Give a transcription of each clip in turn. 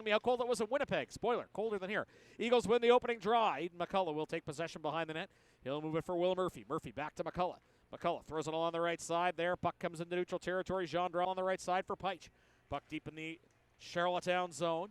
me how cold it was in Winnipeg. Spoiler, colder than here. Eagles win the opening draw. Aiden McCullough will take possession behind the net. He'll move it for Will Murphy. Murphy back to McCullough. McCullough throws it along the right side there. Puck comes into neutral territory. Gendron on the right side for Peich. Puck deep in the Charlottetown zone.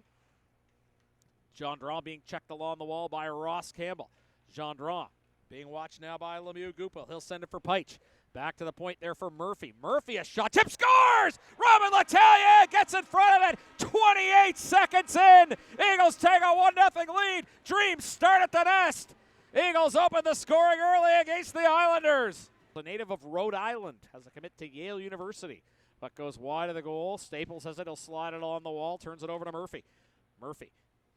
Gendron being checked along the wall by Ross Campbell. Gendron being watched now by Lemieux Gupel. He'll send it for Peich. Back to the point there for Murphy. Murphy, a shot. Tip scores! Roman Letellier gets in front of it. 28 seconds in. Eagles take a 1-0 lead. Dreams start at the nest. Eagles open the scoring early against the Islanders. The native of Rhode Island has a commit to Yale University. Puck goes wide of the goal. Staples has it. He'll slide it on the wall. Turns it over to Murphy. Murphy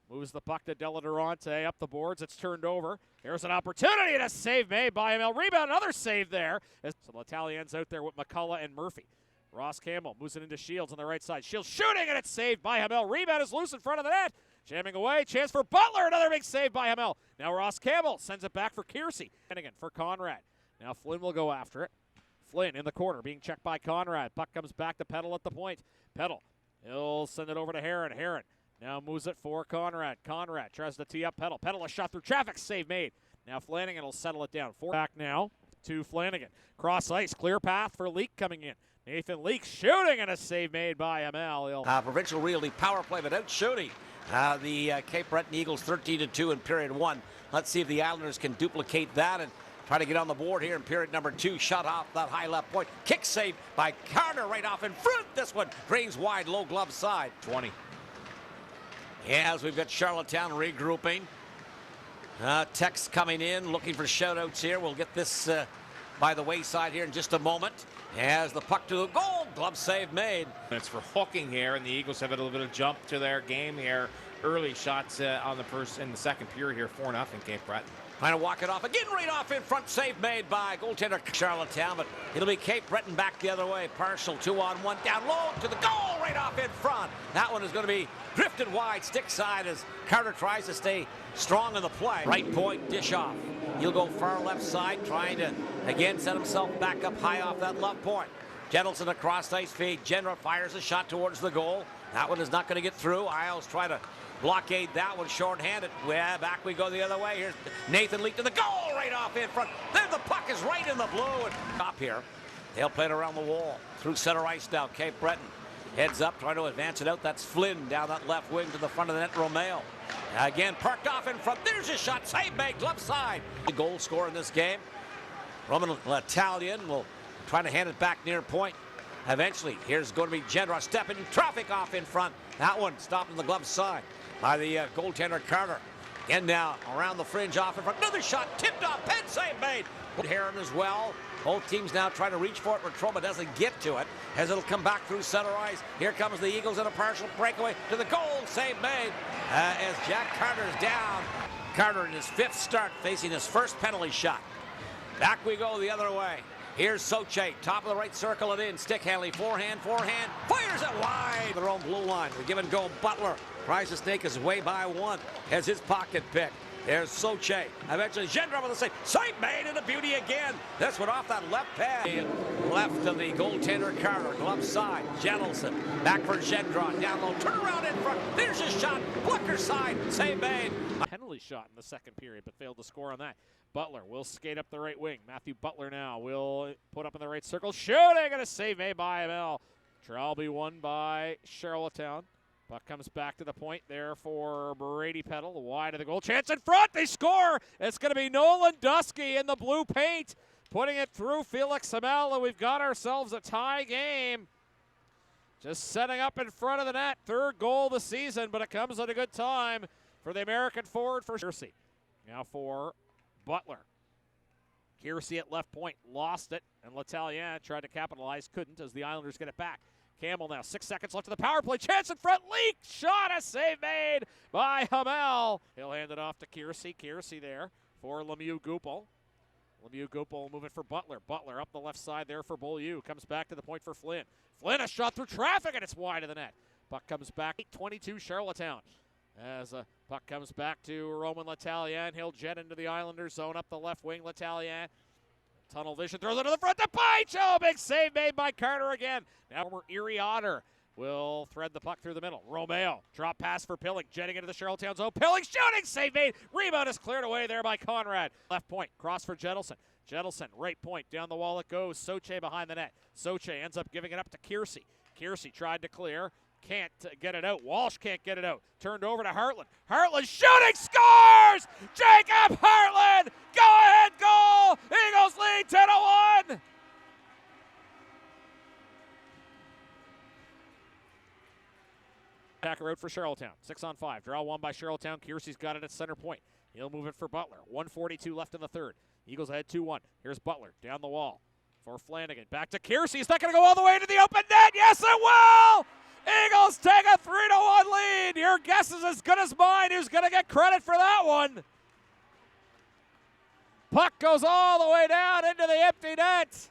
moves the puck to Deladurante up the boards. It's turned over. Here's an opportunity and a save made by him. Rebound, another save there. So Letallier's out there with McCullough and Murphy. Ross Campbell moves it into Shields on the right side. Shields shooting, and it's saved by Hamel. Rebound is loose in front of the net. Jamming away. Chance for Butler. Another big save by Hamel. Now Ross Campbell sends it back for Kiersey. And again for Conrad. Now Flynn will go after it. Flynn in the corner being checked by Conrad. Puck comes back to Peddle at the point. Peddle. He'll send it over to Heron. Heron now moves it for Conrad. Conrad tries to tee up Peddle. Peddle a shot through traffic. Save made. Now Flanagan will settle it down. Back now to Flanagan. Cross ice. Clear path for Leak coming in. Nathan Leak shooting and a save made by Hamel. Provincial Realty power play without shooting. The Cape Breton Eagles 13-2 in period 1. Let's see if the Islanders can duplicate that and try to get on the board here in period number 2. Shut off that high left point. Kick save by Carter right off in front. This one drains wide, low glove side. 20. As we've got Charlottetown regrouping. Text coming in, looking for shout-outs here. We'll get this by the wayside here in just a moment. As the puck to the goal, glove save made. It's for hooking here, and the Eagles have a little bit of jump to their game here. Early shots on the first and the second period here, 4-0 Cape Breton. Trying to walk it off again, right off in front. Save made by goaltender Charlottetown, but it'll be Cape Breton back the other way. Partial 2-on-1 down low to the goal, right off in front. That one is going to be drifted wide, stick side as Carter tries to stay strong in the play. Right point, dish off. He'll go far left side, trying to again set himself back up high off that left point. Jentelson across ice feed. Genra fires a shot towards the goal. That one is not going to get through. Isles try to blockade that one shorthanded. Well, back we go the other way. Here's Nathan Leak to the goal, right off in front. Then the puck is right in the blue. And top here. They'll play it around the wall. Through center ice now. Cape Breton heads up, trying to advance it out. That's Flynn down that left wing to the front of the net. Romeo. Again, parked off in front. There's a shot. Save made, left side. The goal scorer in this game. Roman Letellier will try to hand it back near point. Eventually, here's going to be Gendron stepping traffic off in front. That one stopped on the glove side by the goaltender Carter. Again now around the fringe off in front. Another shot tipped off. Pen save made. Heron as well. Both teams now trying to reach for it. Retroma doesn't get to it as it'll come back through center ice. Here comes the Eagles in a partial breakaway to the goal. Save made as Jack Carter's down. Carter in his 5th start facing his first penalty shot. Back we go the other way. Here's Soche, top of the right circle and in. Stick handling, forehand, fires it wide. Their own blue line. The give and go. Butler tries to snake his way by one. Has his pocket picked. There's Soche. Eventually, Gendron with the save. Save made and a beauty again. This one off that left pad. Left of the goaltender Carter. Glove side. Jentelson. Back for Gendron. Down low. Turn around in front. There's a shot. Blucker side. Save made. Penalty shot in the second period, but failed to score on that. Butler will skate up the right wing. Matthew Butler now will put up in the right circle. Shooting and a save made by Hamel. Trial be won by Charlottetown. Puck comes back to the point there for Brady Peddle. Wide of the goal. Chance in front. They score. It's going to be Nolan Dusky in the blue paint. Putting it through Felix Hamel, and we've got ourselves a tie game. Just setting up in front of the net. 3rd goal of the season, but it comes at a good time for the American forward for Kiersey. Now for Butler. Kiersey at left point. Lost it, and Letellier tried to capitalize. Couldn't as the Islanders get it back. Campbell now, 6 seconds left of the power play. Chance in front. Leak. Shot. A save made by Hamel. He'll hand it off to Kiersey. Kiersey there for Lemieux Gupel. Lemieux Gupel moving for Butler. Butler up the left side there for Beaulieu. Comes back to the point for Flynn. Flynn, a shot through traffic, and it's wide of the net. Puck comes back. 8:22 Charlottetown. As a puck comes back to Roman Letellier, and he'll jet into the Islanders zone up the left wing. Letellier. Tunnel vision, throws it to the front to Peich. Oh, big save made by Carter again. Now former Erie Otter will thread the puck through the middle. Romeo, drop pass for Pilling, jetting into the Charlottetown zone. Pilling shooting, save made. Rebound is cleared away there by Conrad. Left point, cross for Jettleson. Jettleson, right point, down the wall it goes. Soche behind the net. Soche ends up giving it up to Kiersey. Kiersey tried to clear, can't get it out. Walsh can't get it out. Turned over to Hartland. Hartland shooting, scores! Jacob Hartland! Go-ahead goal! Eagles lead 10-1! Packer out for Charlottetown. 6-on-5. Draw one by Charlottetown. Kiersey's got it at center point. He'll move it for Butler. 1:42 left in the third. Eagles ahead 2-1. Here's Butler down the wall for Flanagan. Back to Kiersey. He's not going to go all the way to the open net. Yes, it will! Eagles take a 3-1 lead. Your guess is as good as mine. Who's going to get credit for that one? Puck goes all the way down into the empty net.